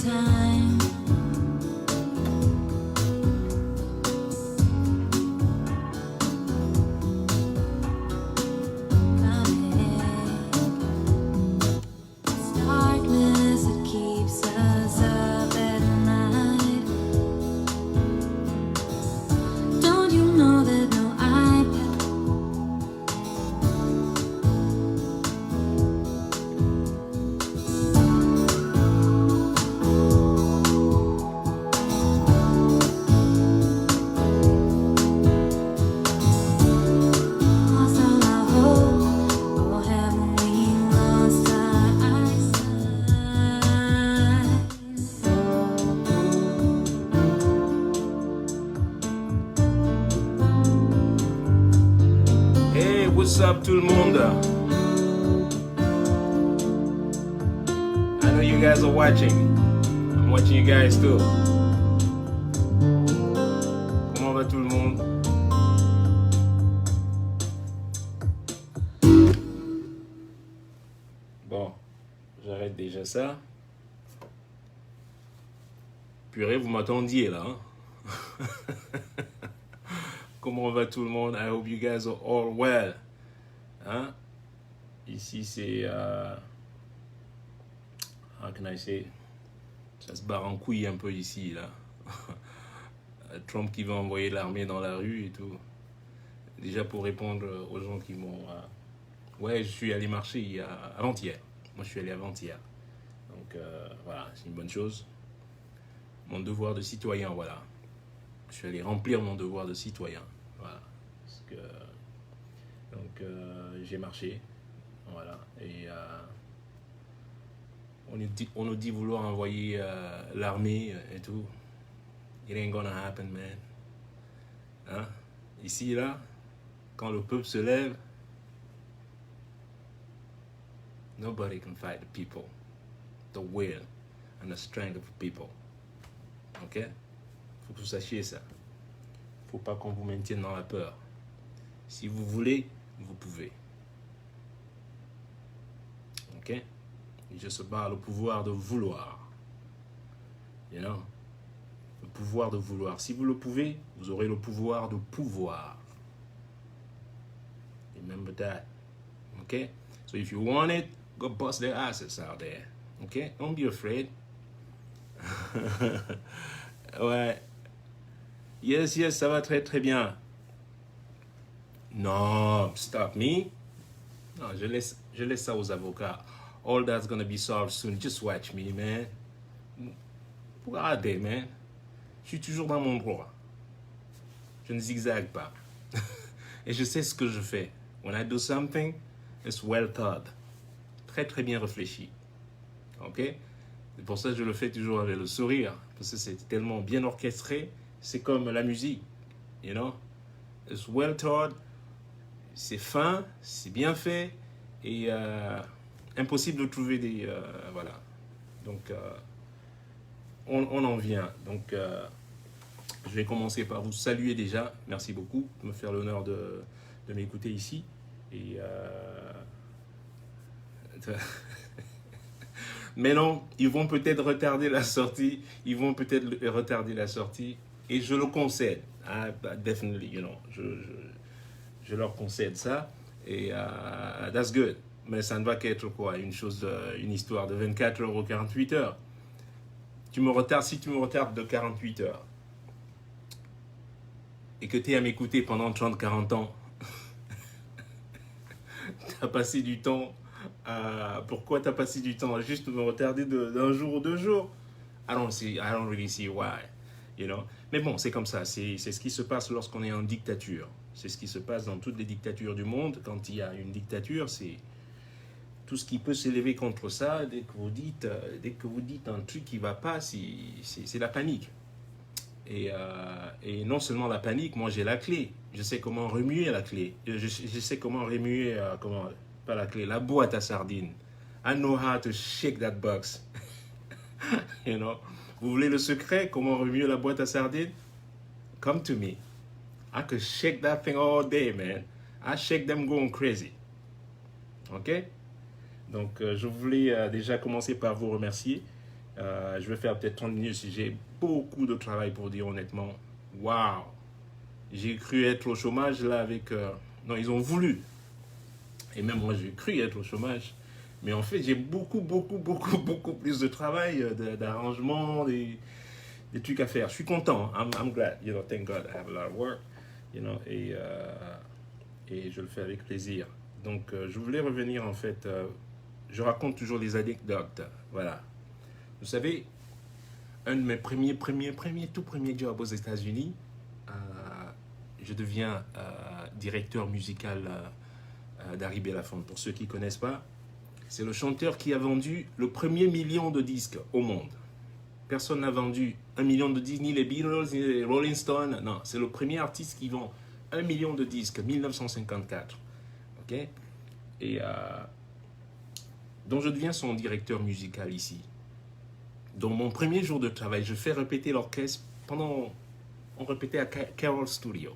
time. It's darkness that keeps us up at night. Don't you know that no iPad lost all our hope? Or haven't we lost our eyesight? Hey, what's up tout le monde? I know you guys are watching. I'm watching you guys too. Comment va tout le monde? Bon, j'arrête déjà ça. Purée, vous m'attendiez là, hein? Comment va tout le monde? I hope you guys are all well. Hein? Ici, c'est... how can I say? Ça se barre en couille un peu ici, là. Trump qui va envoyer l'armée dans la rue et tout. Déjà pour répondre aux gens qui m'ont... ouais, je suis allé marcher avant-hier. Moi, je suis allé avant-hier. Donc, voilà, c'est une bonne chose. Mon devoir de citoyen, voilà. Je suis allé remplir mon devoir de citoyen. Voilà. Parce que, donc, j'ai marché. Voilà. Et on nous dit vouloir envoyer l'armée et tout. It ain't gonna happen, man. Hein? Ici, là, quand le peuple se lève, nobody can fight the people. The will and the strength of the people. Ok? Faut que vous sachiez ça. Faut pas qu'on vous maintienne dans la peur. Si vous voulez, vous pouvez. Ok? Je se bats le pouvoir de vouloir. You know? Le pouvoir de vouloir. Si vous le pouvez, vous aurez le pouvoir de pouvoir. Remember that. Ok? So if you want it, go bust their asses out there. Ok? Don't be afraid. Ouais. Yes, ça va très très bien. Non, stop me. Non, je laisse ça aux avocats. All that's gonna be solved soon. Just watch me, man. Regardez, man. Je suis toujours dans mon droit. Je ne zigzague pas. Et je sais ce que je fais. When I do something, it's well thought. Très très bien réfléchi. Ok? C'est pour ça que je le fais toujours avec le sourire. Parce que c'est tellement bien orchestré. C'est comme la musique. You know? It's well thought. C'est fin. C'est bien fait. Et impossible de trouver des... voilà. Donc, on en vient. Donc, je vais commencer par vous saluer déjà. Merci beaucoup de me faire l'honneur de m'écouter ici. Et... mais non, ils vont peut-être retarder la sortie. Et je le concède. Definitely, you know. Je leur concède ça. Et that's good. Mais ça ne va qu'être quoi? Une histoire de 24 heures ou 48 heures. Si tu me retardes de 48 heures et que tu es à m'écouter pendant 30-40 ans, tu as passé du temps pourquoi tu as passé du temps à juste me retarder d'un jour ou 2 jours? I don't really see why, you know. Mais bon, c'est comme ça. C'est ce qui se passe lorsqu'on est en dictature. C'est ce qui se passe dans toutes les dictatures du monde. Quand il y a une dictature, c'est tout ce qui peut s'élever contre ça. Dès que vous dites un truc qui ne va pas, c'est la panique. Et non seulement la panique, moi j'ai la clé. Je sais comment remuer la clé. Je sais comment remuer, pas la clé, la boîte à sardines. I know how to shake that box. You know? Vous voulez le secret, comment remuer la boîte à sardines? Come to me. I could shake that thing all day, man. I shake them going crazy. Ok? Donc, je voulais déjà commencer par vous remercier. Je vais faire peut-être 30 minutes si j'ai beaucoup de travail pour dire honnêtement. Waouh! J'ai cru être au chômage là avec... Non, ils ont voulu. Et même moi, j'ai cru être au chômage. Mais en fait, j'ai beaucoup plus de travail, d'arrangement, des trucs à faire. Je suis content. I'm glad. You know, thank God I have a lot of work. You know, et je le fais avec plaisir. Donc, je voulais revenir en fait. Je raconte toujours des anecdotes. Voilà. Vous savez, un de mes tout premiers jobs aux États-Unis, je deviens directeur musical d'Harry Belafonte. Pour ceux qui ne connaissent pas, c'est le chanteur qui a vendu le premier million de disques au monde. Personne n'a vendu 1 million de disques, ni les Beatles, ni les Rolling Stones. Non, c'est le premier artiste qui vend 1 million de disques, 1954. Ok? Et donc je deviens son directeur musical ici. Donc mon premier jour de travail, je fais répéter l'orchestre on répétait à Carroll Studio.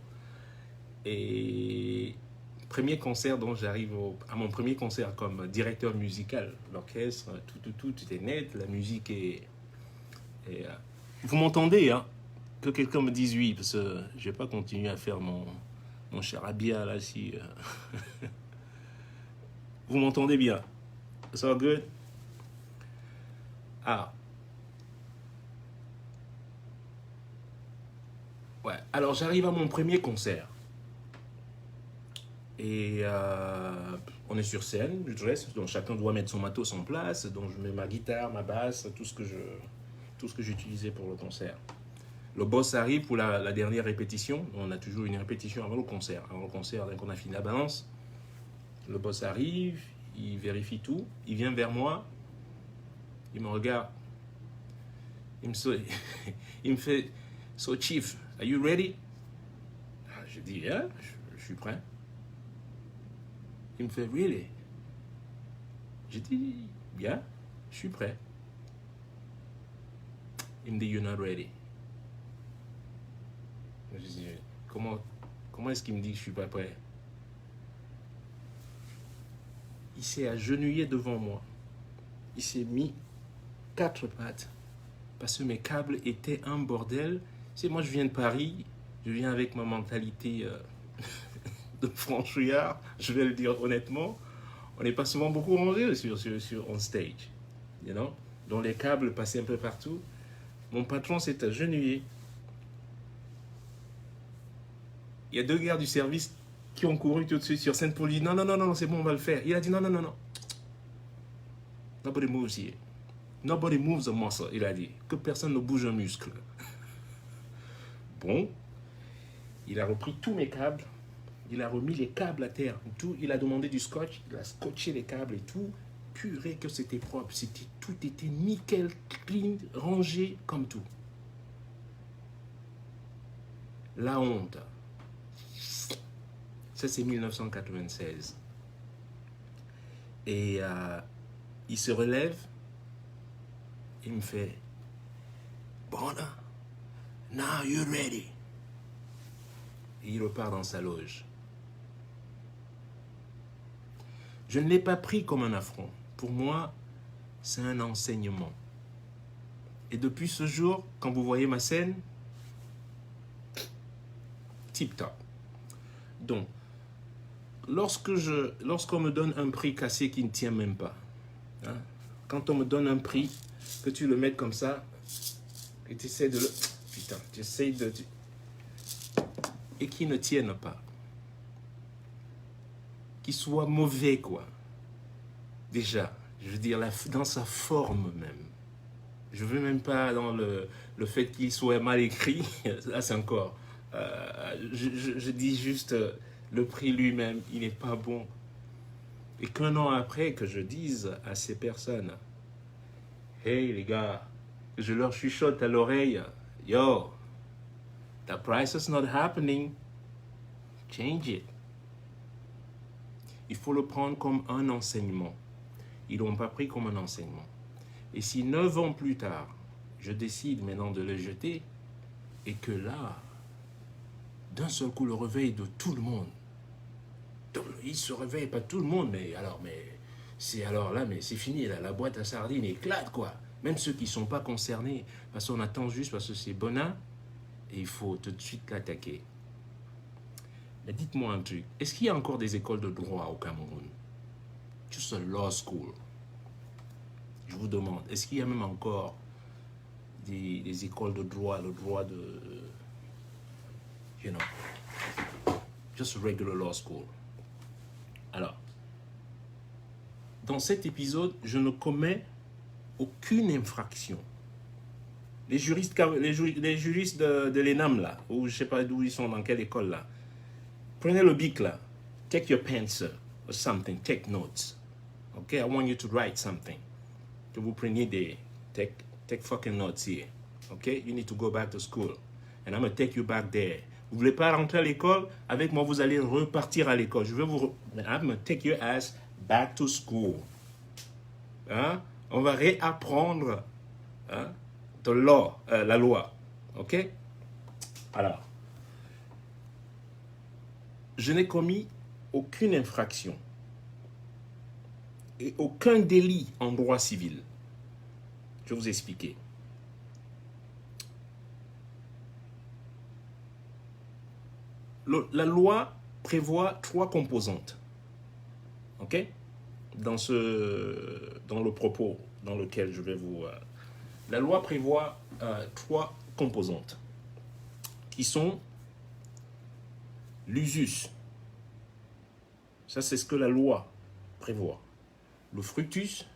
Et premier concert, donc j'arrive à mon premier concert comme directeur musical. L'orchestre, tout est net, la musique est... vous m'entendez, hein? Que quelqu'un me dise oui, parce que je vais pas continuer à faire mon charabia là si... Vous m'entendez bien? It's all good? Ah. Ouais, alors j'arrive à mon premier concert. Et on est sur scène, je dresse, donc chacun doit mettre son matos en place. Donc je mets ma guitare, ma basse, tout ce que j'utilisais pour le concert. Le boss arrive pour la dernière répétition. On a toujours une répétition avant le concert. Avant le concert, dès qu'on a fini la balance, le boss arrive, il vérifie tout, il vient vers moi, il me regarde, il me fait « So Chief, are you ready ?» Je dis « Yeah, je suis prêt. » Il me fait « Really ?» Je dis « Yeah, je suis prêt. » Il me dit « You're not ready. » Je dis « Comment est-ce qu'il me dit que je suis pas prêt ?» Il s'est agenouillé devant moi. Il s'est mis 4 pattes. Parce que mes câbles étaient un bordel. C'est moi, je viens de Paris. Je viens avec ma mentalité de franchouillard. Je vais le dire honnêtement. On n'est pas souvent beaucoup rangé sur on stage. You know? Donc les câbles passaient un peu partout. Mon patron s'est agenouillé. Il y a 2 gars du service qui ont couru tout de suite sur scène pour lui dire non, c'est bon, on va le faire. Il a dit non. Nobody moves here. Nobody moves a muscle, il a dit. Que personne ne bouge un muscle. Bon, il a repris tous mes câbles. Il a remis les câbles à terre. Tout, il a demandé du scotch. Il a scotché les câbles et tout. Purée que c'était propre. Tout était nickel, clean, rangé comme tout. La honte. Ça, c'est 1996. Et il se relève. Il me fait Bonner, now you're ready. Et il repart dans sa loge. Je ne l'ai pas pris comme un affront. Pour moi, c'est un enseignement. Et depuis ce jour, quand vous voyez ma scène, tip-top. Donc, lorsqu'on me donne un prix cassé qui ne tient même pas, hein, quand on me donne un prix, que tu le mettes comme ça, et tu essaies de le... Putain, tu essaies de... Et qui ne tienne pas. Qui soit mauvais, quoi. Déjà, je veux dire, dans sa forme même. Je veux même pas dans le fait qu'il soit mal écrit. Là, c'est encore... je dis juste, le prix lui-même, il n'est pas bon. Et qu'un an après, que je dise à ces personnes, hey les gars, je leur chuchote à l'oreille, yo, the price is not happening, change it. Il faut le prendre comme un enseignement. Ils ne l'ont pas pris comme un enseignement. Et si 9 ans plus tard, je décide maintenant de le jeter, et que là, d'un seul coup, le réveil de tout le monde, il se réveille, pas tout le monde, mais c'est fini, là, la boîte à sardines éclate, quoi. Même ceux qui ne sont pas concernés, parce qu'on attend juste parce que c'est Bonin, et il faut tout de suite l'attaquer. Mais dites-moi un truc, est-ce qu'il y a encore des écoles de droit au Cameroun? Just a law school. Je vous demande, est-ce qu'il y a même encore des écoles de droit, le droit de, you know, just a regular law school. Alors, dans cet épisode, je ne commets aucune infraction. Les juristes de l'ENAM, là, ou je ne sais pas d'où ils sont, dans quelle école, là, prenez le bic, là. Take your pencil or something. Take notes. Okay? I want you to write something. Que vous preniez des... Take fucking notes here. Okay? You need to go back to school. And I'm going to take you back there. Vous ne voulez pas rentrer à l'école? Avec moi, vous allez repartir à l'école. Je vais vous... I'm going to take your ass back to school. Hein? On va réapprendre hein, la loi. OK? Alors, je n'ai commis aucune infraction et aucun délit en droit civil. Je vais vous expliquer. La loi prévoit 3 composantes. OK? Dans le propos dans lequel je vais vous... la loi prévoit 3 composantes qui sont l'usus. Ça, c'est ce que la loi prévoit. Le fructus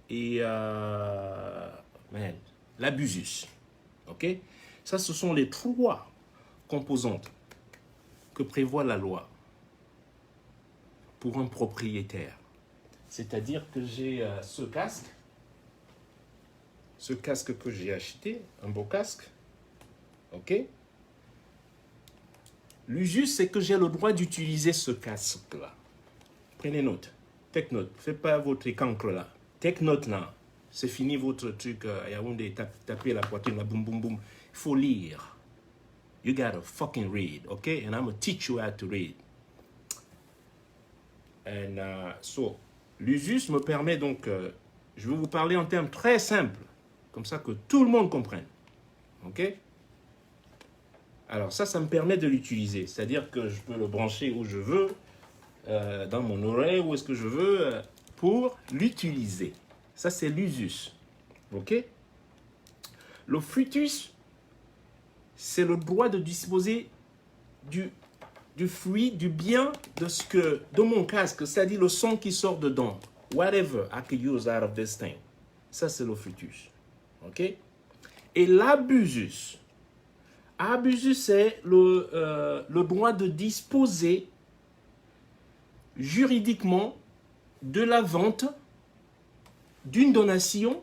et l'abusus. OK? Ça, ce sont les 3 composantes que prévoit la loi pour un propriétaire. C'est-à-dire que j'ai ce casque que j'ai acheté, un beau casque. OK? L'usus, c'est que j'ai le droit d'utiliser ce casque-là. Prenez note. Take note. Faites pas votre cancre là. Take note là. C'est fini votre truc. Yaoundé, taper la poitrine, là, boum, boum, boum. Il faut lire. You gotta fucking read, OK? And I'm gonna teach you how to read. And so, l'usus me permet donc, je vais vous parler en termes très simples, comme ça que tout le monde comprenne. OK? Alors ça me permet de l'utiliser. C'est-à-dire que je peux le brancher où je veux, dans mon oreille, où est-ce que je veux, pour l'utiliser. Ça, c'est l'usus. OK? Le fructus, c'est le droit de disposer du fruit, du bien de mon casque, c'est-à-dire le son qui sort dedans. Whatever I can use out of this thing. Ça, c'est le fructus. OK? Et l'abusus. Abusus, c'est le droit de disposer juridiquement de la vente, d'une donation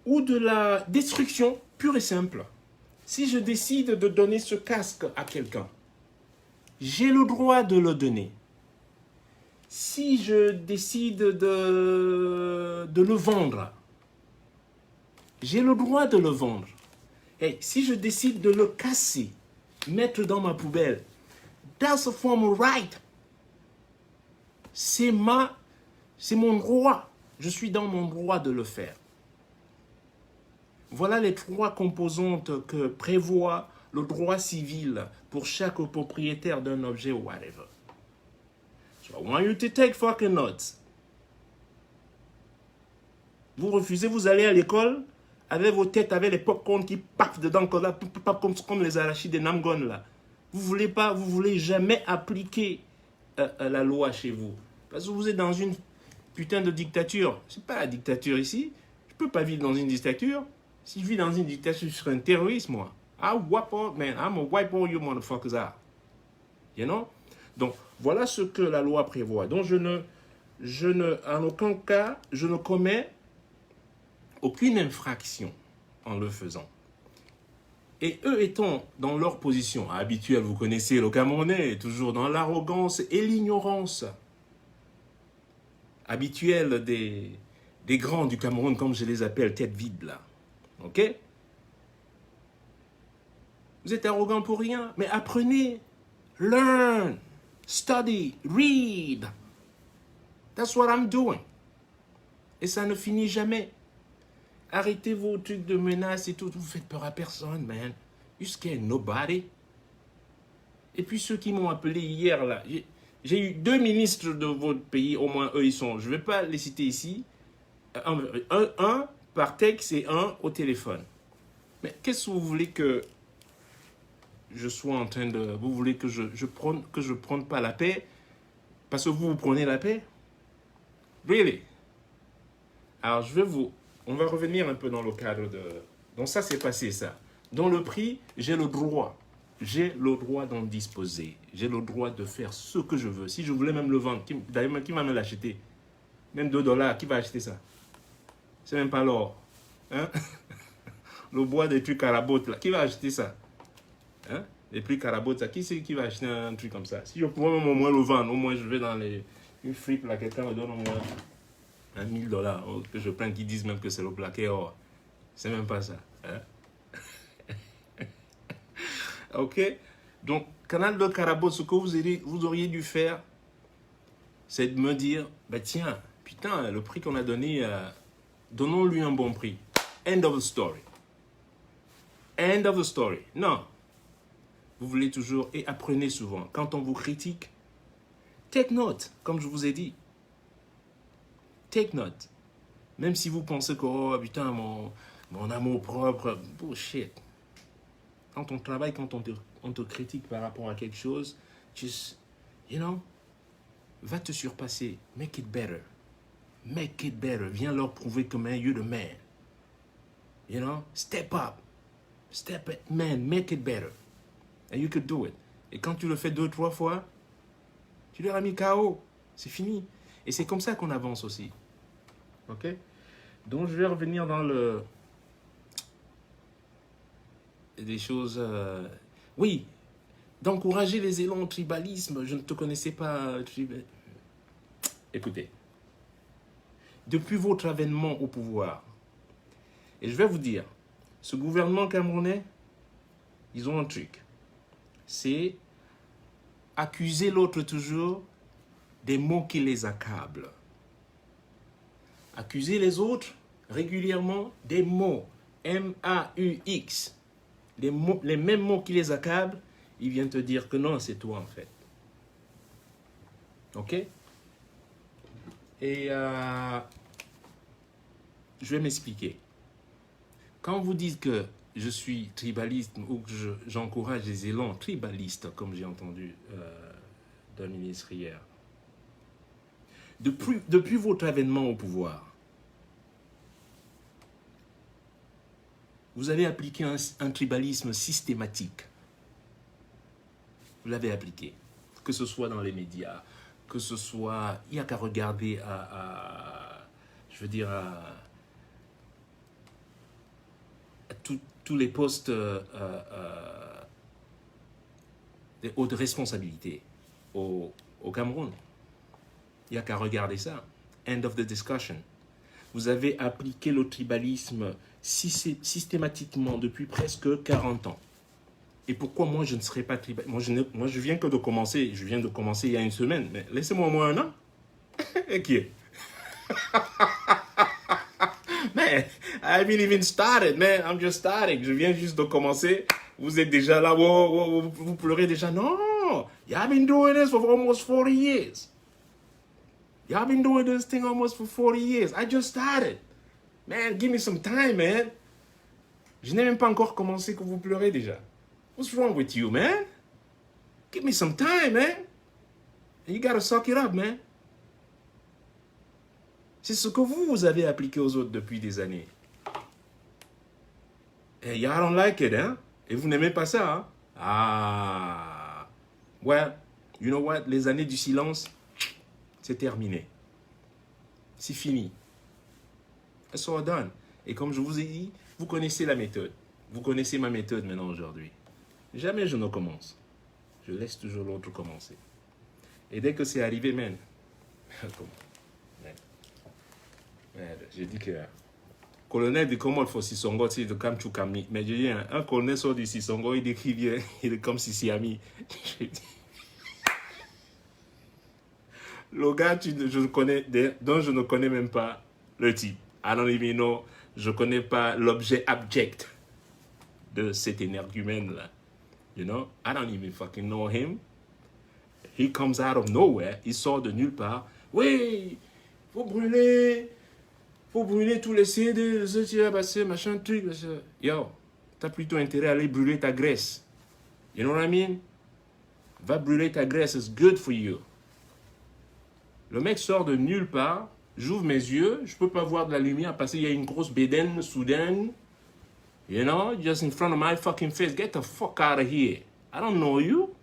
ou de la destruction pure et simple. Si je décide de donner ce casque à quelqu'un, j'ai le droit de le donner. Si je décide de le vendre, j'ai le droit de le vendre. Et si je décide de le casser, mettre dans ma poubelle, that's a form of right. C'est mon droit. Je suis dans mon droit de le faire. Voilà les 3 composantes que prévoit le droit civil pour chaque propriétaire d'un objet ou whatever. So I want you to take fucking notes. Vous refusez, vous allez à l'école avec vos têtes, avec les popcorn qui partent dedans comme les arachides des Namgon là. Vous voulez jamais appliquer la loi chez vous. Parce que vous êtes dans une putain de dictature. C'est pas la dictature ici. Je peux pas vivre dans une dictature. Si je vis dans une dictature, je serais un terroriste, moi. I'm gonna wipe all you motherfuckers out. You know? Donc, voilà ce que la loi prévoit. Donc, en aucun cas, je ne commets aucune infraction en le faisant. Et eux étant dans leur position habituelle, vous connaissez le Camerounais, toujours dans l'arrogance et l'ignorance habituelle des grands du Cameroun, comme je les appelle, tête vide là. OK? Vous êtes arrogant pour rien, mais apprenez. Learn, study, read. That's what I'm doing. Et ça ne finit jamais. Arrêtez vos trucs de menaces et tout. Vous faites peur à personne, man. You scare nobody. Et puis ceux qui m'ont appelé hier, là, j'ai eu 2 ministres de votre pays, au moins eux ils sont, je ne vais pas les citer ici, un par texte et un au téléphone. Mais qu'est-ce que vous voulez que je sois en train de... Vous voulez que je prenne pas la paix parce que vous prenez la paix? Really? Alors on va revenir un peu dans le cadre de... Donc ça c'est passé ça. Dans le prix, j'ai le droit. J'ai le droit d'en disposer. J'ai le droit de faire ce que je veux. Si je voulais même le vendre, d'ailleurs, qui va me l'acheter? Même $2, qui va acheter ça? C'est même pas l'or. Hein? Le bois des trucs à la botte, là. Qui va acheter ça? Hein? Les trucs à la botte, ça. Qui c'est qui va acheter un truc comme ça? Si je pouvais même au moins le vendre, au moins je vais dans une fripe, là, quelqu'un me donne au moins $1000. Que je prenne, qui disent même que c'est le plaqué or. C'est même pas ça. Hein? Ok? Donc, canal de Carabot, ce que vous auriez dû faire, c'est de me dire, bah tiens, putain, le prix qu'on a donné, donnons-lui un bon prix. End of the story. End of the story. Non. Vous voulez toujours, et apprenez souvent, quand on vous critique, take note, comme je vous ai dit. Take note. Même si vous pensez que, oh putain, mon amour propre, bullshit. Quand on travaille, quand on te critique par rapport à quelque chose, just, va te surpasser. Make it better. Make it better. Viens leur prouver que, man, you're the man. Step up. Step it, man, make it better. And you could do it. Et quand tu le fais 2-3 fois, tu leur as mis KO. C'est fini. Et c'est comme ça qu'on avance aussi. Ok? Donc, je vais revenir dans des choses... Oui, d'encourager les élans au tribalisme. Je ne te connaissais pas. Écoutez, depuis votre avènement au pouvoir, et je vais vous dire, ce gouvernement camerounais, ils ont un truc. C'est accuser l'autre toujours des mots qui les accablent. Accuser les autres régulièrement des mots. M-A-U-X. Les mêmes mots qui les accablent, ils viennent te dire que non, c'est toi en fait. Ok? Et je vais m'expliquer. Quand vous dites que je suis tribaliste ou que j'encourage les élans tribalistes, comme j'ai entendu d'un ministre hier, depuis votre avènement au pouvoir, vous avez appliqué un tribalisme systématique. Vous l'avez appliqué. Que ce soit dans les médias, que ce soit... Il n'y a qu'à regarder tous les postes de haute responsabilité au Cameroun. Il n'y a qu'à regarder ça. End of the discussion. Vous avez appliqué le tribalisme systématiquement depuis presque 40 ans. Et pourquoi moi je ne serais pas tribaliste? Moi je viens de commencer il y a une semaine, mais laissez-moi au moins un an. Et qui est? Man, I haven't even started, man. I'm just starting. Je viens juste de commencer. Vous êtes déjà là, vous pleurez déjà. Non, y'all been doing this for almost 40 years. Y'all been doing this thing almost for 40 years. I just started. Man, give me some time, man. Je n'ai même pas encore commencé que vous pleurez déjà. What's wrong with you, man? Give me some time, man. And you gotta suck it up, man. C'est ce que vous avez appliqué aux autres depuis des années. Et y'all don't like it, hein? Et vous n'aimez pas ça, hein? Ah. Well, you know what? Les années du silence, c'est terminé. C'est fini. It's all done. Et comme je vous ai dit, vous connaissez la méthode. Vous connaissez ma méthode maintenant aujourd'hui. Jamais je ne commence. Je laisse toujours l'autre commencer. Et dès que c'est arrivé, man. J'ai dit que... Colonel dit comment il faut Sissongo, c'est de Kamchoukami. Mais j'ai dit, un colonel sort du Sissongo, il décrit bien, il est comme Sissi-Ami. Le gars dont je ne connais même pas le type. I don't even know. Je connais pas l'objet abject de cet énergumène-là. You know? I don't even fucking know him. He comes out of nowhere. Il sort de nulle part. Oui, faut brûler tous les CD, ce qui a passé, machin, truc. Machin. Yo, t'as plutôt intérêt à aller brûler ta graisse. You know what I mean? Va brûler ta graisse, it's good for you. Le mec sort de nulle part, j'ouvre mes yeux, je peux pas voir de la lumière parce qu'il y a une grosse bédaine soudaine. You know, just in front of my fucking face. Get the fuck out of here. I don't know you.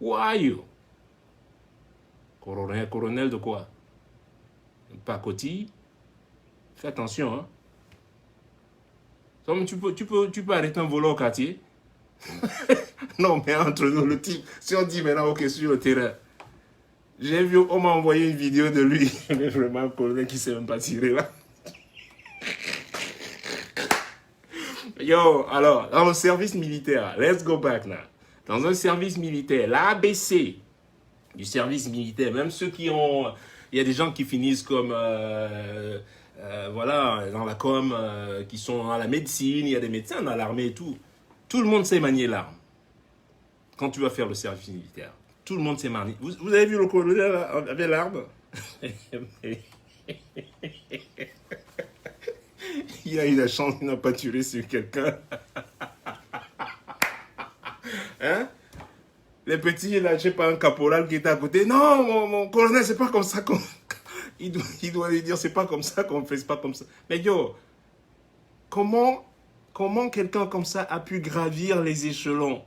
Who are you? Colonel de quoi? Pacotille. Fais attention, hein. Donc, tu peux arrêter un volant au quartier. Non, mais entre nous, le type, si on dit maintenant, ok, sur le terrain, j'ai vu, on m'a envoyé une vidéo de lui, mais vraiment, un colonel qui ne sait même pas tirer là. Yo, alors, dans le service militaire, let's go back now. Dans un service militaire, l'ABC du service militaire, même ceux qui ont... Il y a des gens qui finissent comme... voilà, dans la com, qui sont dans la médecine, il y a des médecins dans l'armée et tout. Tout le monde sait manier l'arme. Quand tu vas faire le service militaire, tout le monde sait manier. Vous avez vu le colonel avec l'arme? Il a eu la chance, il n'a pas tiré sur quelqu'un. Hein? Les petits, là, je sais pas, un caporal qui était à côté. Non, mon colonel, c'est pas comme ça qu'on... Il doit lui dire, c'est pas comme ça qu'on fait, c'est pas comme ça. Mais yo, comment quelqu'un comme ça a pu gravir les échelons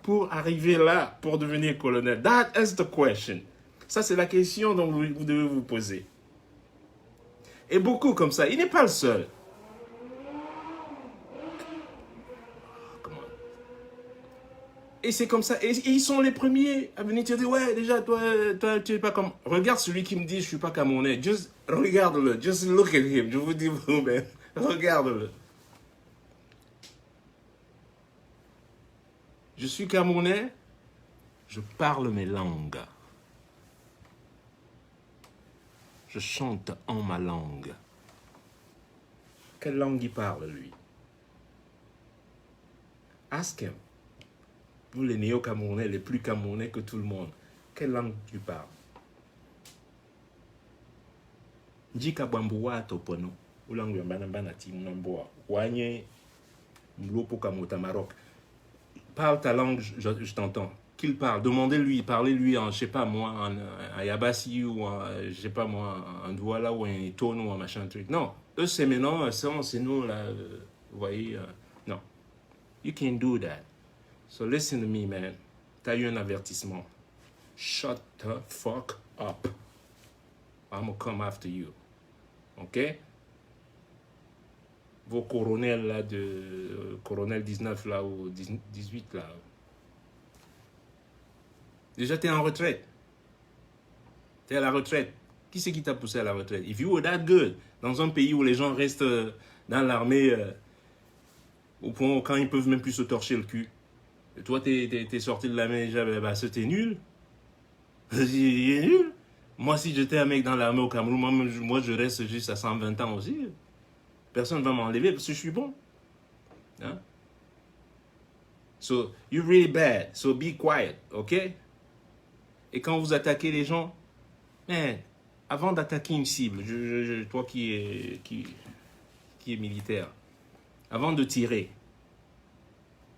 pour arriver là, pour devenir colonel? That is the question. Ça, c'est la question dont vous devez vous poser. Et beaucoup comme ça. Il n'est pas le seul. Et c'est comme ça. Et ils sont les premiers à venir te dire, ouais, déjà, toi, tu es pas comme... Regarde celui qui me dit, je suis pas camerounais. Just regarde-le. Just look at him. Je vous dis vous-même. Regarde-le. Je suis camerounais. Je parle mes langues. Je chante en ma langue. Quelle langue il parle, lui? Ask him. Vous, les néo-camerounais, les plus camerounais que tout le monde, quelle langue tu parles? Njika bambuwa topono. Ulangu yambana ti mnamboa. Wanye mlopo kamota Maroc. Parle ta langue, je t'entends. Qu'il parle. Demandez-lui, parlez-lui en, je sais pas moi, en Yabassi ou en, je sais pas moi, en Douala ou en Tono ou en machin truc. Non. Eux, c'est maintenant, c'est nous là, vous voyez. Non. You can't do that. So listen to me, man. T'as eu un avertissement. Shut the fuck up. I'm gonna come after you. OK? Vos colonels là de... Colonel 19 là ou 18 là. Déjà, t'es en retraite. T'es à la retraite. Qui c'est qui t'a poussé à la retraite? If you were that good, dans un pays où les gens restent dans l'armée au point où quand ils peuvent même plus se torcher le cul. Et toi, t'es sorti de l'armée déjà, bah, c'était nul. Il est nul. Moi, si j'étais un mec dans l'armée au Cameroun, moi, je reste juste à 120 ans aussi. Personne ne va m'enlever parce que je suis bon. Hein? So, you're really bad. So, be quiet, OK? Et quand vous attaquez les gens, man, avant d'attaquer une cible, toi qui est militaire, avant de tirer,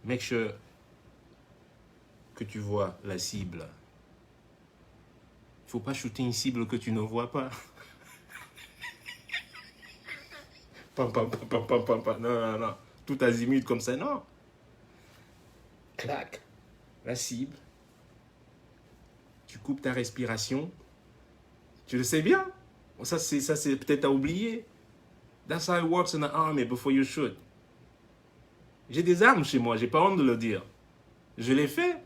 make sure que tu vois la cible. Il ne faut pas shooter une cible que tu ne vois pas. Pam, pam, pam, pam, pam, pam, pam. Non, non, non. Tout azimut comme ça, non. Clac. La cible. Tu coupes ta respiration. Tu le sais bien. Ça, c'est peut-être à oublier. That's how it works in the army before you shoot. J'ai des armes chez moi, j'ai pas honte de le dire. Je l'ai fait,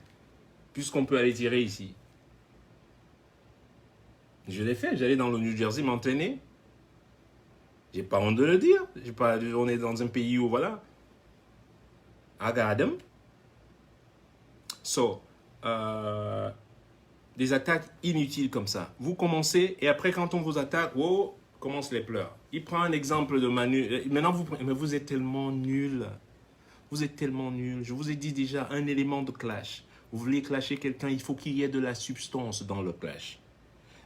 puisqu'on peut aller tirer ici. Je l'ai fait, j'allais dans le New Jersey m'entraîner. J'ai pas honte de le dire. On est dans un pays où, voilà. I got them. So, Des attaques inutiles comme ça. Vous commencez et après quand on vous attaque, oh, commencent les pleurs. Il prend un exemple de Manu. Maintenant, mais vous êtes tellement nul. Vous êtes tellement nul. Je vous ai dit déjà un élément de clash. Vous voulez clasher quelqu'un, il faut qu'il y ait de la substance dans le clash.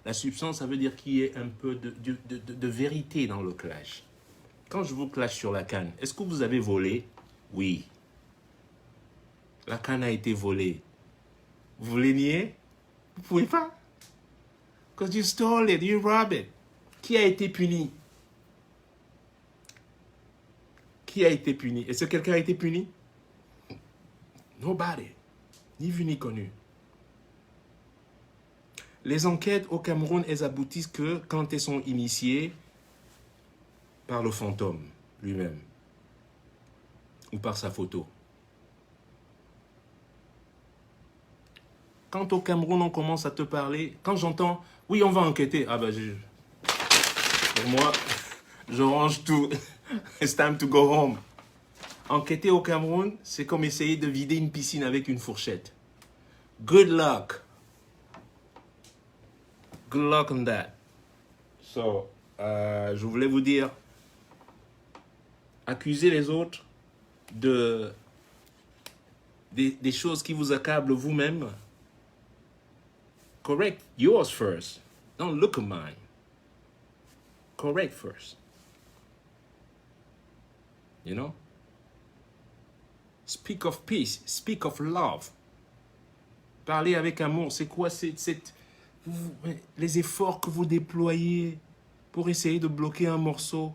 La substance, ça veut dire qu'il y ait un peu de vérité dans le clash. Quand je vous clash sur la canne, est-ce que vous avez volé? Oui. La canne a été volée. Vous voulez nier? Vous ne pouvez pas. Because you stole it, you robbed it. Qui a été puni? Qui a été puni? Est-ce que quelqu'un a été puni? Nobody. Ni vu ni connu. Les enquêtes au Cameroun, elles aboutissent que quand elles sont initiées par le fantôme lui-même ou par sa photo. Quand au Cameroun, on commence à te parler, quand j'entends, oui, on va enquêter, ah ben, pour moi, je range tout. It's time to go home. Enquêter au Cameroun, c'est comme essayer de vider une piscine avec une fourchette. Good luck. Good luck on that. So, je voulais vous dire, accuser les autres des choses qui vous accablent vous-même. Correct yours first. Don't look at mine. Correct first. You know? Speak of peace. Speak of love. Parler avec amour. C'est quoi les efforts que vous déployez pour essayer de bloquer un morceau?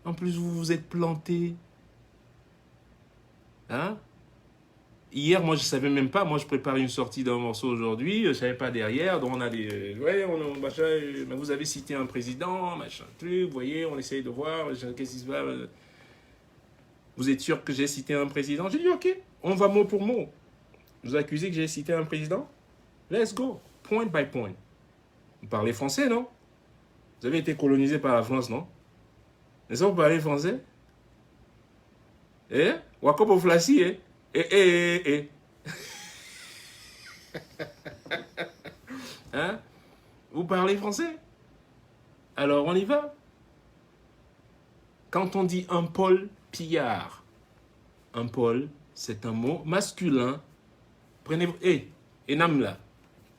En plus, vous vous êtes planté. Hein? Hier, moi, je ne savais même pas. Moi, je prépare une sortie d'un morceau aujourd'hui. Je ne savais pas derrière. Donc, on a des... Ouais, machin, mais vous avez cité un président, machin, truc. Vous voyez, on essaye de voir. Qu'est-ce qui se passe? Vous êtes sûr que j'ai cité un président? J'ai dit, OK, on va mot pour mot. Vous accusez que j'ai cité un président? Let's go. Point by point. Vous parlez français, non? Vous avez été colonisé par la France, non? Est-ce que vous parlez français? Eh? Wakopo Flassi, eh? Eh. Hein? Vous parlez français? Alors on y va. Quand on dit un Paul pillard, un Paul, c'est un mot masculin. Prenez, Enam là,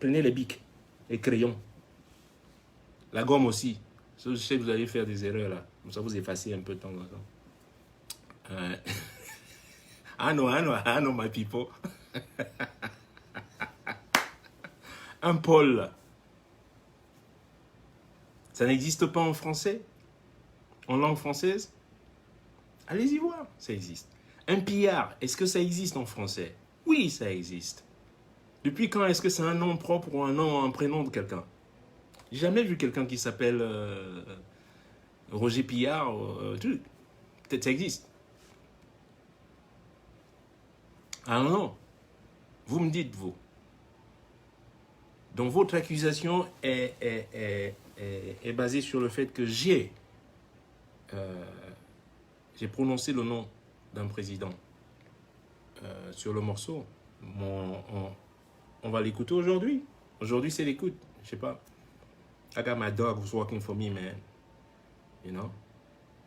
prenez les bics, les crayons, la gomme aussi. Je sais que vous allez faire des erreurs là, comme ça vous effacez un peu de temps en temps. I know, my people. Un Paul. Ça n'existe pas en français? En langue française? Allez-y voir, ça existe. Un pillard, est-ce que ça existe en français? Oui, ça existe. Depuis quand est-ce que c'est un nom propre ou un prénom de quelqu'un? J'ai jamais vu quelqu'un qui s'appelle Roger Pillard. Peut-être ça existe. Ah non, vous me dites, vous. Donc votre accusation est basée sur le fait que j'ai prononcé le nom d'un président sur le morceau. On va l'écouter aujourd'hui. Aujourd'hui, c'est l'écoute. Je sais pas. I got my dog who's working for me, man. You know?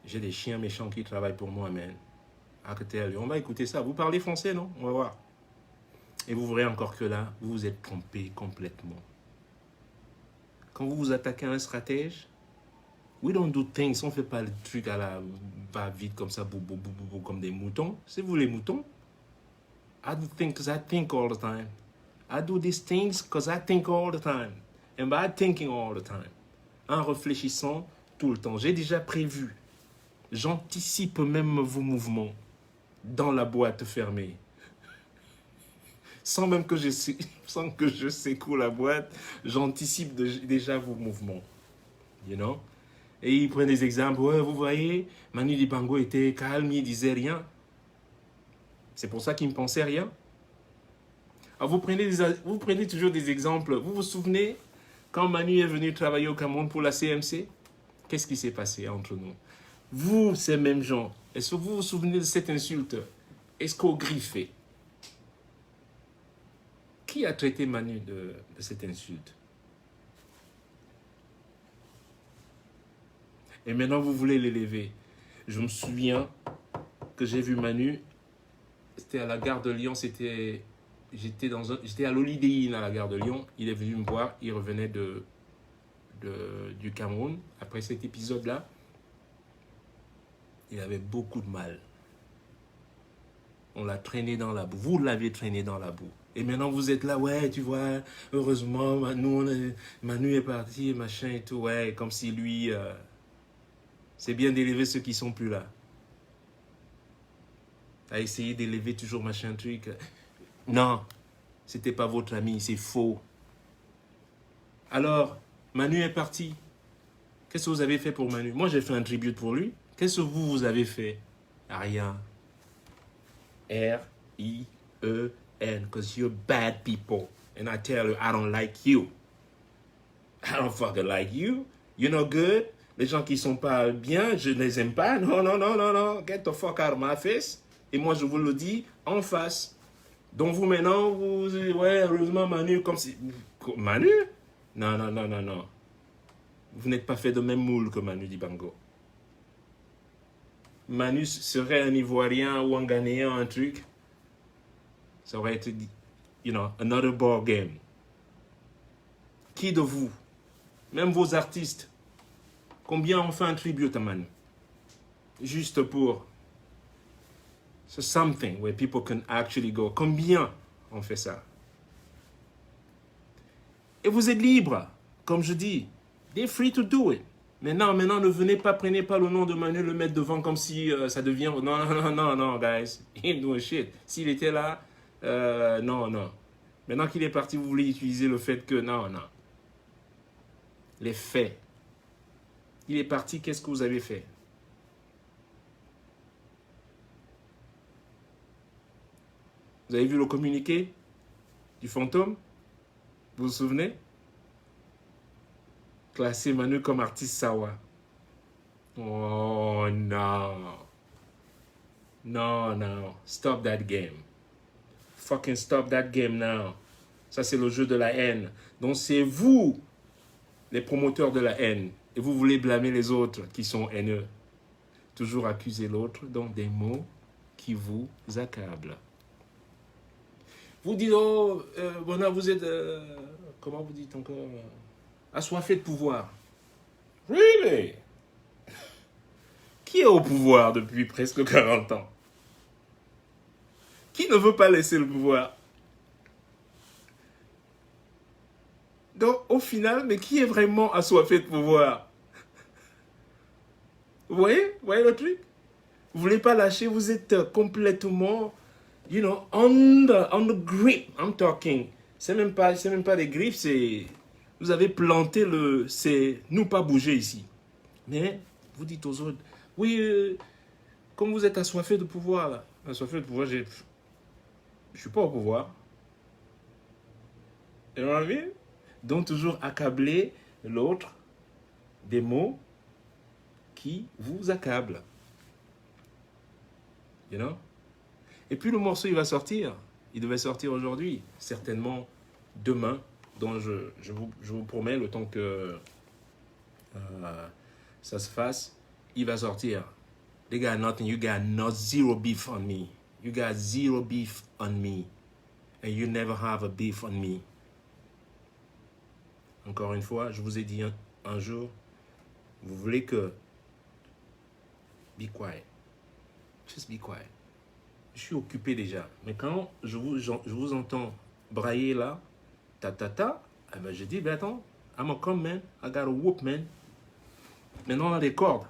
J'ai des chiens méchants qui travaillent pour moi, man. On va écouter ça. Vous parlez français, non? On va voir. Et vous verrez encore que là, vous vous êtes trompé complètement. Quand vous vous attaquez à un stratège, we don't do things. On ne fait pas le truc à la va-vite comme ça, comme des moutons. C'est vous les moutons. I do things because I think all the time. I do these things because I think all the time. And by thinking all the time. En réfléchissant tout le temps. J'ai déjà prévu. J'anticipe même vos mouvements dans la boîte fermée. Sans même que je secoue la boîte, j'anticipe déjà vos mouvements. You know? Et ils prennent des exemples. Ouais, vous voyez, Manu Dibango était calme, il disait rien. C'est pour ça qu'il ne pensait rien. Alors vous prenez toujours des exemples. Vous vous souvenez, quand Manu est venu travailler au Cameroun pour la CMC, qu'est-ce qui s'est passé entre nous? Vous, ces mêmes gens, est-ce que vous vous souvenez de cette insulte? Est-ce qu'au griffé? Qui a traité Manu de cette insulte? Et maintenant, vous voulez l'élever. Je me souviens que j'ai vu Manu, c'était à la gare de Lyon, j'étais à l'Holiday Inn à la gare de Lyon. Il est venu me voir, il revenait du Cameroun. Après cet épisode-là, il avait beaucoup de mal. On l'a traîné dans la boue. Vous l'avez traîné dans la boue. Et maintenant, vous êtes là, ouais, tu vois, heureusement, Manu est parti, machin et tout. Ouais, comme si lui, c'est bien d'élever ceux qui sont plus là. À essayer d'élever toujours machin truc. Non, c'était pas votre ami, c'est faux. Alors, Manu est parti. Qu'est-ce que vous avez fait pour Manu? Moi, j'ai fait un tribute pour lui. Qu'est-ce que vous avez fait? Rien. R-I-E-N. Because you're bad people. And I tell you, I don't like you. I don't fucking like you. You're not good. Les gens qui sont pas bien, je ne les aime pas. Non, non, non, non, non. Get the fuck out of my face. Et moi, je vous le dis en face. Donc, vous, maintenant, ouais, heureusement, Manu, comme si... Manu? Non, non, non, non, non. Vous n'êtes pas fait de même moule que Manu Dibango. Manu serait un Ivoirien ou un Ghanéen, un truc. Ça aurait été, another ball game. Qui de vous, même vos artistes, combien on fait un tribute à Manu? Juste pour... So something where people can actually go. Combien on fait ça? Et vous êtes libre, comme je dis. They're free to do it. Maintenant, ne venez pas, prenez pas le nom de Manu, le mettre devant comme si ça devient... Non, non, non, non, non, guys. He ain't doing shit. S'il était là, non, non. Maintenant qu'il est parti, vous voulez utiliser le fait que... Non, non. Les faits. Il est parti, qu'est-ce que vous avez fait? Vous avez vu le communiqué du fantôme? Vous vous souvenez? Classer Manu comme artiste Sawa. Oh non. Non, non. Stop that game. Fucking stop that game now. Ça, c'est le jeu de la haine. Donc, c'est vous, les promoteurs de la haine. Et vous voulez blâmer les autres qui sont haineux. Toujours accuser l'autre, donc des mots qui vous accablent. Vous dites, oh, voilà, vous êtes, comment vous dites encore, assoiffé de pouvoir. Really? Qui est au pouvoir depuis presque 40 ans? Qui ne veut pas laisser le pouvoir? Donc, au final, mais qui est vraiment assoiffé de pouvoir? Vous voyez le truc? Vous voulez pas lâcher, vous êtes complètement... on the grip, I'm talking. C'est même pas des griffes, c'est... Vous avez planté c'est nous pas bouger ici. Mais vous dites aux autres, oui, comme vous êtes assoiffé de pouvoir, là. Assoiffé de pouvoir, je suis pas au pouvoir. Et on a vu? Donc toujours accabler l'autre des mots qui vous accablent. You know? Et puis le morceau, il va sortir. Il devait sortir aujourd'hui. Certainement demain. Donc je vous promets, le temps que ça se fasse, il va sortir. They got nothing. You got zero beef on me. You got zero beef on me. And you never have a beef on me. Encore une fois, je vous ai dit un jour, vous voulez que... Be quiet. Just be quiet. Je suis occupé déjà. Mais quand je vous entends brailler là, eh ben je dis, ben attends, I'm a come man, I got a whoop man. Maintenant on a des cordes.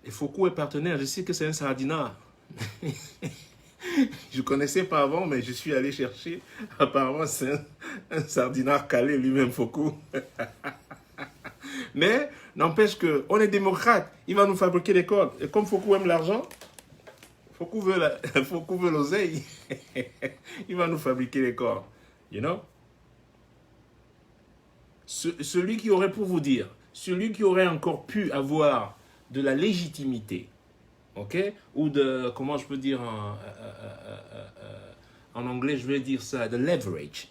Et Foucault est partenaire, je sais que c'est un sardinard. Je connaissais pas avant, mais je suis allé chercher. Apparemment c'est un sardinard calé lui-même, Foucault. Mais n'empêche qu'on est démocrate, il va nous fabriquer des cordes. Et comme Foucault aime l'argent, Foucault veut l'oseille. Il va nous fabriquer les corps. You know? Celui qui aurait, pour vous dire, celui qui aurait encore pu avoir de la légitimité, ok? Ou de, comment je peux dire en anglais, je vais dire ça, de leverage.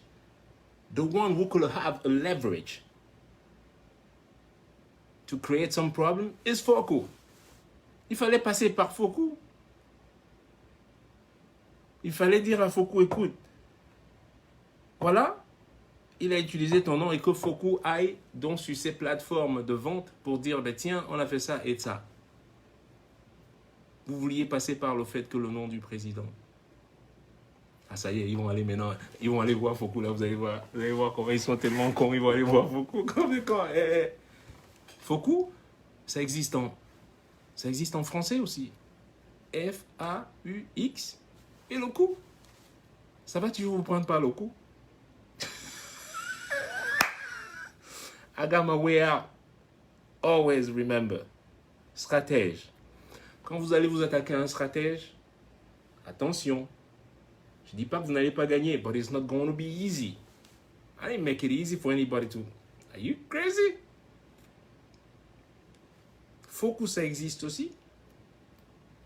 the one who could have a leverage to create some problem is Foucault. Il fallait passer par Foucault. Il fallait dire à Foucault, écoute, voilà, il a utilisé ton nom et que Foucault aille donc sur ses plateformes de vente pour dire, ben tiens, on a fait ça et ça. Vous vouliez passer par le fait que le nom du président. Ah ça y est, ils vont aller maintenant, ils vont aller voir Foucault là, vous allez voir comment ils sont tellement cons, ils vont aller voir Foucault. Foucault, ça existe en français aussi. F-A-U-X et le coup. Ça va toujours vous prendre par le coup. I got my way out. Always remember. Stratège. Quand vous allez vous attaquer à un stratège, attention. Je ne dis pas que vous n'allez pas gagner, but it's not going to be easy. I didn't make it easy for anybody to. Are you crazy? Faux que ça existe aussi.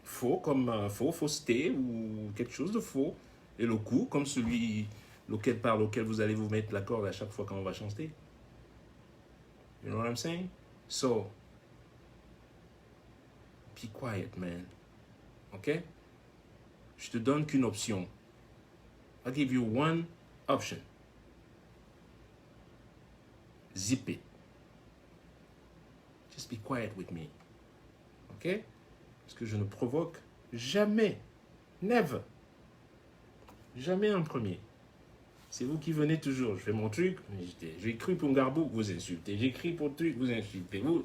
Faux comme fausseté ou quelque chose de faux. Et le coup comme celui par lequel vous allez vous mettre la corde à chaque fois quand on va chanter. You know what I'm saying? So, be quiet, man. Ok? Je te donne qu'une option. I'll give you one option. Zip it. Just be quiet with me. Ok? Parce que je ne provoque jamais. Never. Jamais en premier. C'est vous qui venez toujours. Je fais mon truc, j'écris pour Ngarbou, vous insultez. J'écris pour truc, vous insultez. Vous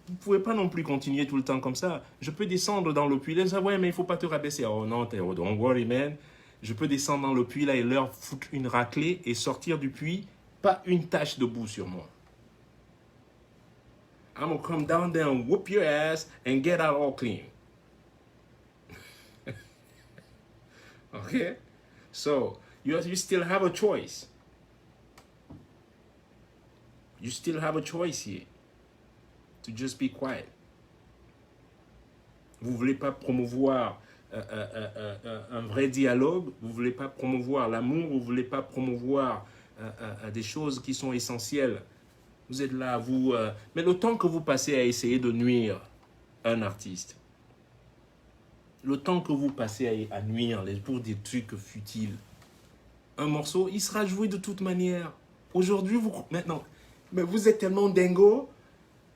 ne pouvez pas non plus continuer tout le temps comme ça. Je peux descendre dans le puits. Là, ça, ouais, mais il ne faut pas te rabaisser. Oh non, don't worry, man. Je peux descendre dans le puits là et leur foutre une raclée et sortir du puits, pas une tache de boue sur moi. I'm gonna come down there and whoop your ass and get out all clean. Okay? So, you still have a choice. You still have a choice here. To just be quiet. Vous ne voulez pas promouvoir un vrai dialogue, vous ne voulez pas promouvoir l'amour, vous ne voulez pas promouvoir des choses qui sont essentielles. Vous êtes là, vous... mais le temps que vous passez à essayer de nuire un artiste, le temps que vous passez à nuire pour des trucs futiles, un morceau, il sera joué de toute manière. Aujourd'hui, maintenant, mais vous êtes tellement dingo,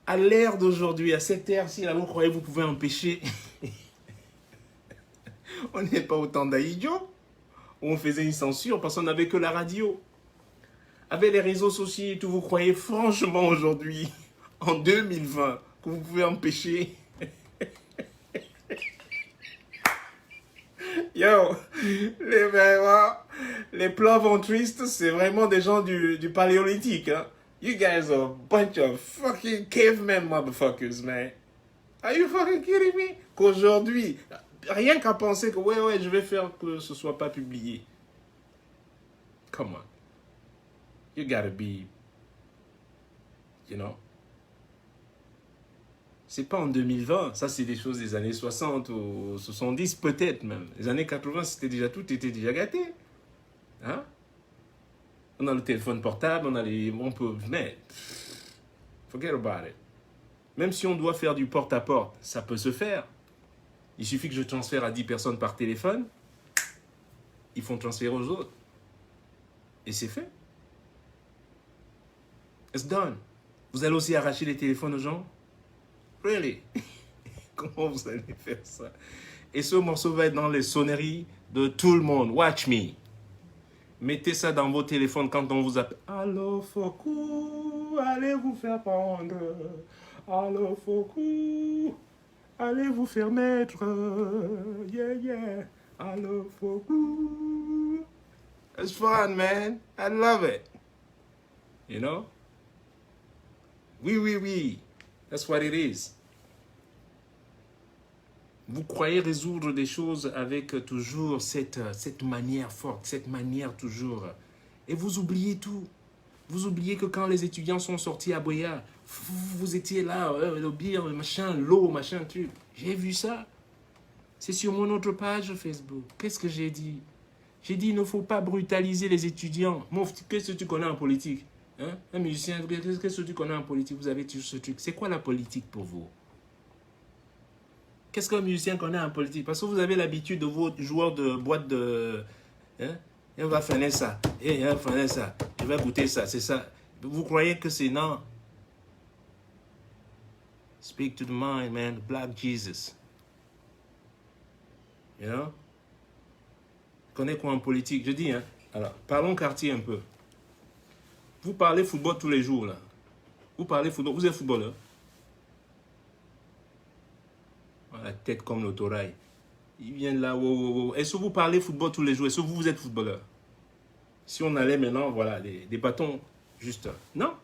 à l'ère d'aujourd'hui, à cette ère-ci, là, vous croyez que vous pouvez empêcher... On n'est pas autant d'idiots où on faisait une censure parce qu'on n'avait que la radio. Avec les réseaux sociaux et tout, vous croyez franchement aujourd'hui, en 2020, que vous pouvez empêcher... Yo, les plats ventristes, c'est vraiment des gens du paléolithique. Hein? You guys are a bunch of fucking cavemen motherfuckers, man. Are you fucking kidding me? Qu'aujourd'hui, rien qu'à penser que ouais, je vais faire que ce soit pas publié. Come on. You gotta be, you know. C'est pas en 2020, ça c'est des choses des années 60 ou 70 peut-être même. Les années 80, tout était déjà gâté. Hein? On a le téléphone portable, on peut, mais forget about it. Même si on doit faire du porte-à-porte, ça peut se faire. Il suffit que je transfère à 10 personnes par téléphone, ils font transférer aux autres. Et c'est fait. It's done. Vous allez aussi arracher les téléphones aux gens? Really? Comment vous allez faire ça? Et ce morceau va être dans les sonneries de tout le monde. Watch me. Mettez ça dans vos téléphones quand on vous appelle. Allô, Foucault, allez vous faire prendre. Allô, Foucault, allez vous faire mettre. Yeah, yeah. Allô, Foucault. It's fun, man. I love it. You know? Oui. That's what it is. Vous croyez résoudre des choses avec toujours cette manière forte, cette manière toujours. Et vous oubliez tout. Vous oubliez que quand les étudiants sont sortis à Boya, vous étiez là, le bière, machin, l'eau, machin, truc. J'ai vu ça. C'est sur mon autre page Facebook. Qu'est-ce que j'ai dit? J'ai dit, il ne faut pas brutaliser les étudiants. Mouf, qu'est-ce que tu connais en politique? Hein? Un musicien, qu'est-ce que tu connais en politique? Vous avez toujours ce truc. C'est quoi la politique pour vous? Qu'est-ce qu'un musicien connaît en politique? Parce que vous avez l'habitude de vos joueurs de boîte de... Hein? Et on va faire ça. Et on va faire ça. Je vais goûter ça. C'est ça. Vous croyez que c'est non? Speak to the mind, man. Black Jesus. You know? Connais quoi en politique? Je dis, hein. Alors, parlons quartier un peu. Vous parlez football tous les jours, là. Vous parlez football. Vous êtes footballeur. La tête comme l'autorail. Il vient de là, wow, wow, wow. Est-ce que vous parlez football tous les jours? Est-ce que vous êtes footballeur? Si on allait maintenant, voilà, des bâtons, juste. Non.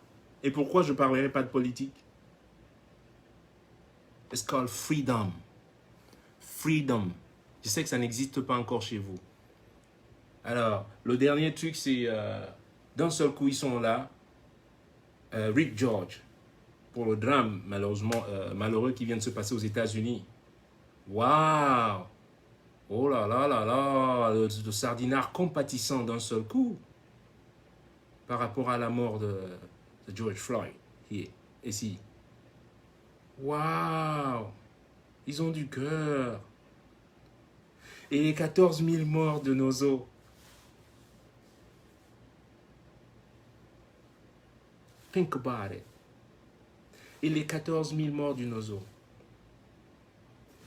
Et pourquoi je ne parlerai pas de politique? It's called freedom. Freedom. Je sais que ça n'existe pas encore chez vous. Alors, le dernier truc, c'est d'un seul coup, ils sont là. Rick George, pour le drame, malheureusement, malheureux qui vient de se passer aux États-Unis. Waouh! Oh là là là là! Le sardinard compatissant d'un seul coup par rapport à la mort de George Floyd. Ici. Waouh! Ils ont du cœur. Et les 14 000 morts de nos eaux. Think about it. Et les 14 000 morts du Nozo.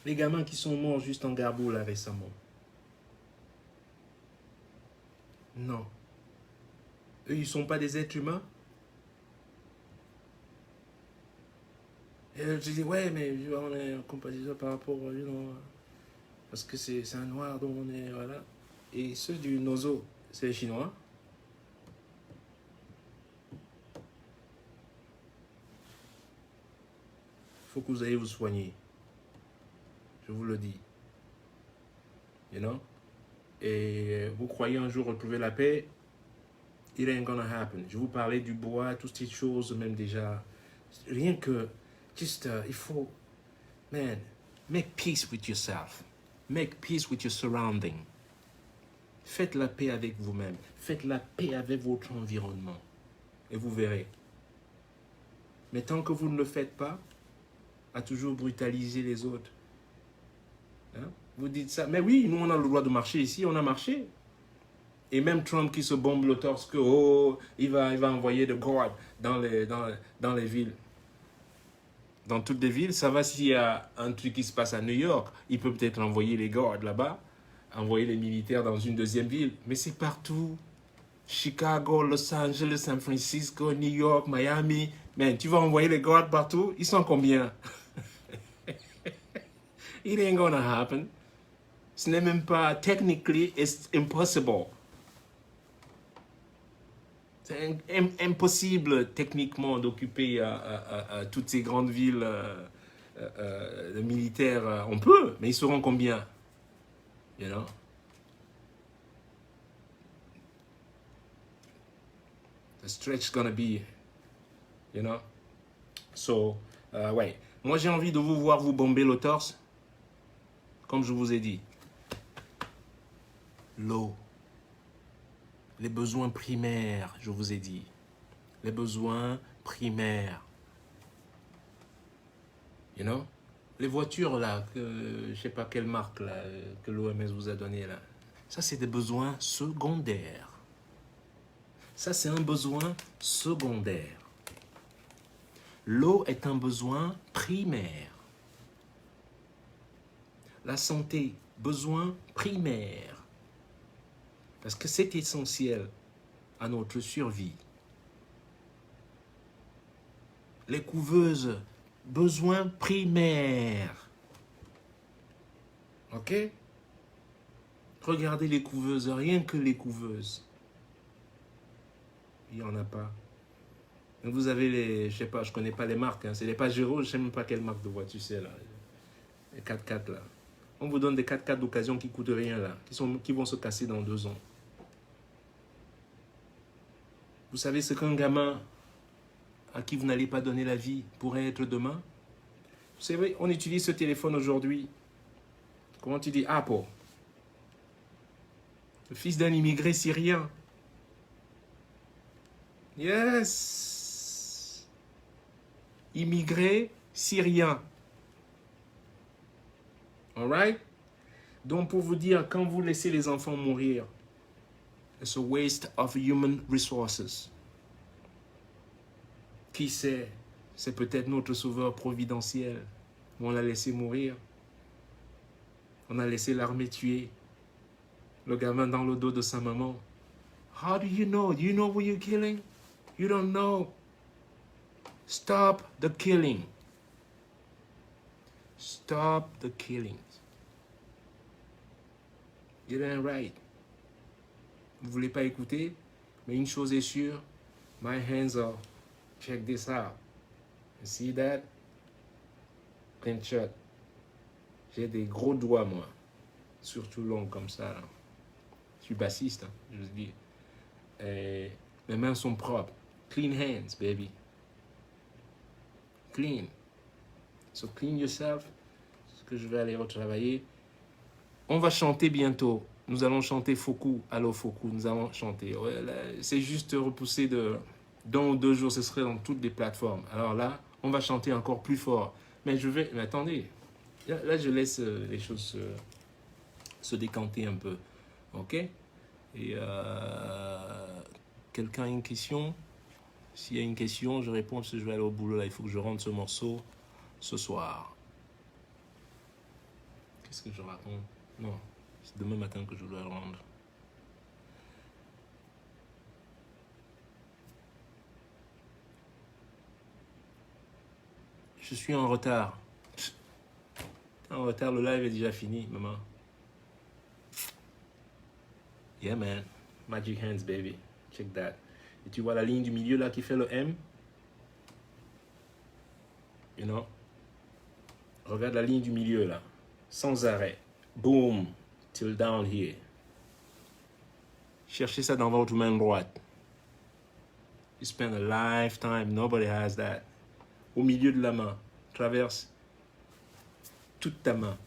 Les gamins qui sont morts juste en Gabou là récemment. Non. Eux, ils ne sont pas des êtres humains. Et je dis, ouais, mais on est en compétition par rapport, parce que c'est un noir dont on est, voilà. Et ceux du Nozo, c'est les Chinois. Il faut que vous ayez vous soigner. Je vous le dis. You know? Et vous croyez un jour retrouver la paix? It ain't gonna happen. Je vous parlais du bois, toutes ces choses, même déjà. Rien que, juste, il faut, man, make peace with yourself. Make peace with your surrounding. Faites la paix avec vous-même. Faites la paix avec votre environnement. Et vous verrez. Mais tant que vous ne le faites pas, à toujours brutaliser les autres. Hein? Vous dites ça. Mais oui, nous, on a le droit de marcher ici. On a marché. Et même Trump qui se bombe le torse que, oh, il va envoyer de guards dans les villes. Dans toutes les villes, ça va s'il y a un truc qui se passe à New York. Il peut peut-être envoyer les guards là-bas, envoyer les militaires dans une deuxième ville. Mais c'est partout. Chicago, Los Angeles, San Francisco, New York, Miami. Mais tu vas envoyer les guards partout. Ils sont combien? It ain't gonna happen. Ce n'est même pas, technically, it's impossible. C'est impossible techniquement d'occuper toutes ces grandes villes militaires. On peut, mais ils seront combien? You know? The stretch gonna be, you know? So, ouais. Moi, j'ai envie de vous voir vous bomber le torse. Comme je vous ai dit. L'eau. Les besoins primaires, je vous ai dit. Les besoins primaires. You know? Les voitures, là, je ne sais pas quelle marque, là, que l'OMS vous a donné, là. Ça, c'est des besoins secondaires. Ça, c'est un besoin secondaire. L'eau est un besoin primaire. La santé, besoin primaire. Parce que c'est essentiel à notre survie. Les couveuses, besoin primaire. Ok? Regardez les couveuses, rien que les couveuses. Il n'y en a pas. Vous avez les, je sais pas, je connais pas les marques, hein, c'est les Pajero, je sais même pas quelle marque de voiture c'est là. Les 4x4 là. On vous donne des 4x4 d'occasion qui coûtent rien là, qui vont se casser dans 2 ans. Vous savez ce qu'un gamin à qui vous n'allez pas donner la vie pourrait être demain? Vous savez, on utilise ce téléphone aujourd'hui. Comment tu dis? Apple. Le fils d'un immigré syrien. Yes. Immigré syrien. Alright? Donc pour vous dire, quand vous laissez les enfants mourir, it's a waste of human resources. Qui sait? C'est peut-être notre sauveur providentiel. On l'a laissé mourir. On a laissé l'armée tuer le gamin dans le dos de sa maman. How do you know? Do you know who you're killing? You don't know. Stop the killing. Stop the killings. It ain't right. Vous ne voulez pas écouter? Mais une chose est sûre. My hands are. Check this out. You see that? Clean shot. J'ai des gros doigts, moi. Surtout longs comme ça, là. Je suis bassiste, hein, je vous dis. Et mes mains sont propres. Clean hands, baby. Clean. So clean yourself. C'est ce que je vais aller retravailler. On va chanter bientôt. Nous allons chanter Foku. Allô, Foku. Nous allons chanter. Ouais, là, c'est juste repoussé de... Dans ou 2 jours, ce serait dans toutes les plateformes. Alors là, on va chanter encore plus fort. Mais je vais... Mais attendez. Là, je laisse les choses se décanter un peu. OK? Et quelqu'un a une question? S'il y a une question, je réponds parce que je vais aller au boulot. Là, il faut que je rentre ce morceau ce soir. Qu'est-ce que je raconte? Non, c'est demain matin que je dois le rendre. Je suis en retard. En retard, le live est déjà fini, maman. Yeah, man. Magic hands, baby. Check that. Et tu vois la ligne du milieu là qui fait le M? You know? Regarde la ligne du milieu là. Sans arrêt. Boom. Till down here. Cherchez ça dans votre main droite. You spend a lifetime. Nobody has that. Au milieu de la main. Traverse toute ta main.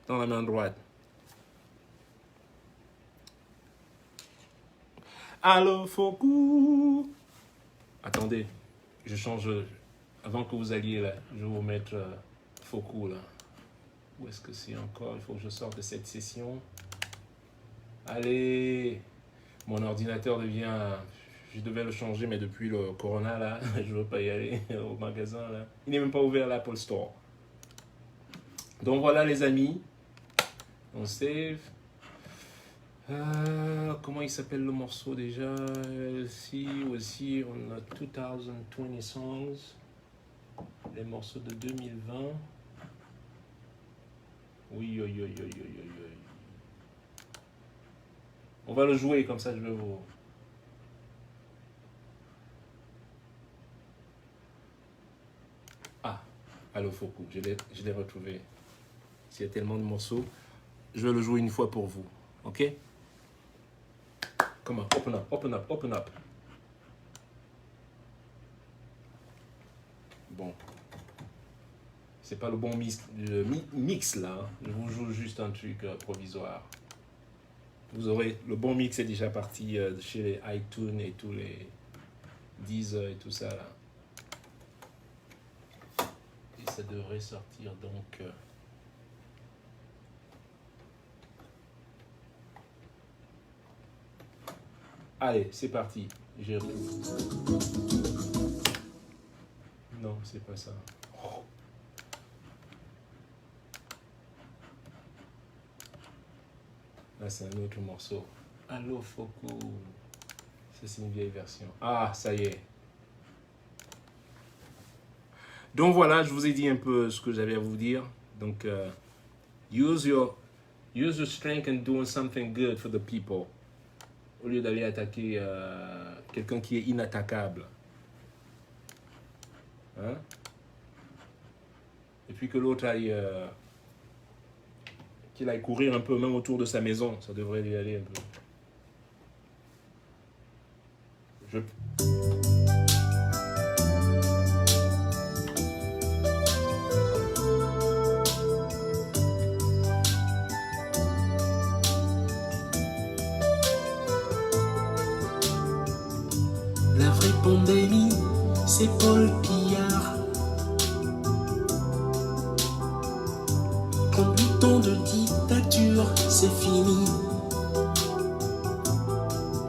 Dans la main droite. Allô, Foku. Attendez, je change. Avant que vous alliez là, je vais vous mettre Foku là. Où est-ce que c'est encore? Il faut que je sorte de cette session. Allez. Mon ordinateur devient... Je devais le changer, mais depuis le corona là, je ne veux pas y aller au magasin là. Il n'est même pas ouvert l'Apple Store. Donc voilà les amis. On save. Comment il s'appelle le morceau déjà? Si aussi on a 2020 songs, les morceaux de 2020. Oui, oui, oui, oui, oui, oui, oui. On va le jouer comme ça, je vais vous. Ah, allô Foku, je l'ai retrouvé. S'il y a tellement de morceaux, je vais le jouer une fois pour vous, ok? Come on, open up, open up, open up. Bon. C'est pas le bon mix là. Hein. Je vous joue juste un truc provisoire. Vous aurez... Le bon mix est déjà parti chez les iTunes et tous les Deezer et tout ça là. Et ça devrait sortir donc... Allez, c'est parti. Non, c'est pas ça. Oh. Là, c'est un autre morceau. Allô, Foku. Ça, c'est une vieille version. Ah, ça y est. Donc voilà, je vous ai dit un peu ce que j'avais à vous dire. Donc, use your strength and doing something good for the people. Au lieu d'aller attaquer quelqu'un qui est inattaquable. Hein? Et puis que l'autre aille... qu'il aille courir un peu, même autour de sa maison. Ça devrait lui aller un peu. c'est Paul Pillard. 38 ans de dictature, c'est fini.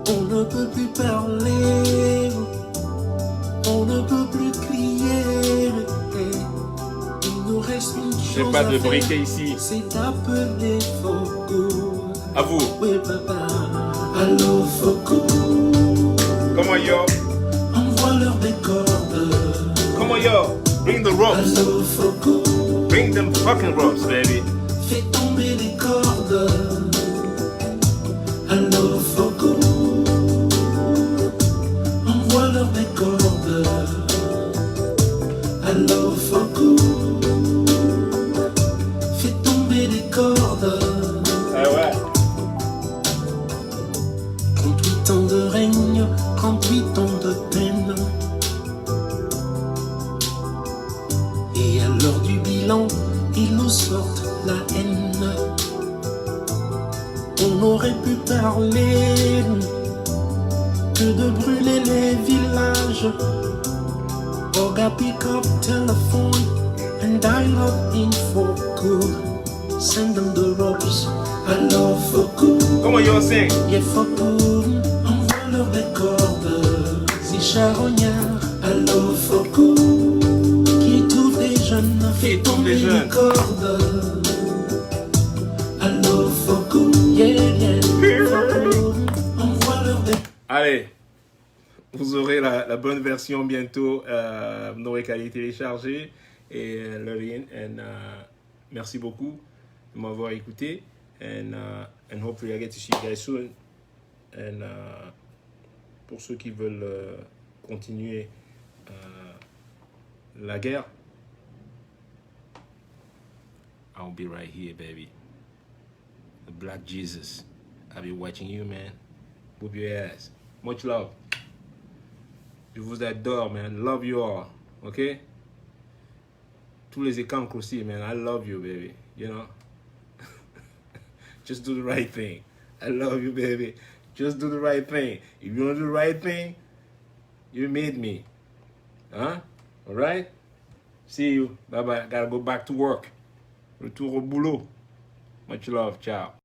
On ne peut plus parler, on ne peut plus crier. Il nous reste une chose pas de à faire, briquet ici. c'est d'appeler Foko. À vous. Oui papa, allô Foko. Come on, yo. Envoie-leur des cordes. Come on, yo. Bring the ropes. Allô Foko. Bring them fucking ropes, baby. Fais tomber les cordes. Allô Foko. Envoie-leur des cordes. Allô Foko. Fais tomber les cordes. Ah ouais. 38 ans de règne, 38 ans de peine. Et à l'heure du bilan, ils nous sortent la haine. On aurait pu parler que de brûler les villages. Oga pick up telephone and dial up in Foko. Send them the ropes. Allô Foko. Come on, yo, sing. Yeah, Foko. Envoie-leur des cordes. C'est charognard. Allô Foko. Qui étouffe les jeunes. Fait tomber les cordes. Allô Foko. Yeah, yeah. Foko. Envoie-leur des. Allez, vous aurez la bonne version bientôt. Vous n'aurez qu'à les télécharger et le lien. Merci beaucoup de m'avoir écouté. And hopefully I get to see you guys soon. And pour ceux qui veulent continuer la guerre, I'll be right here, baby. The Black Jesus. I'll be watching you, man. Whoop your ass. Much love. Je vous adore, man. Love you all. Okay? Tous les écancres aussi, man. I love you, baby. You know? Just do the right thing. I love you, baby. Just do the right thing. If you don't do the right thing, you made me. Huh? All right? See you. Bye-bye. Gotta go back to work. Retour au boulot. Much love. Ciao.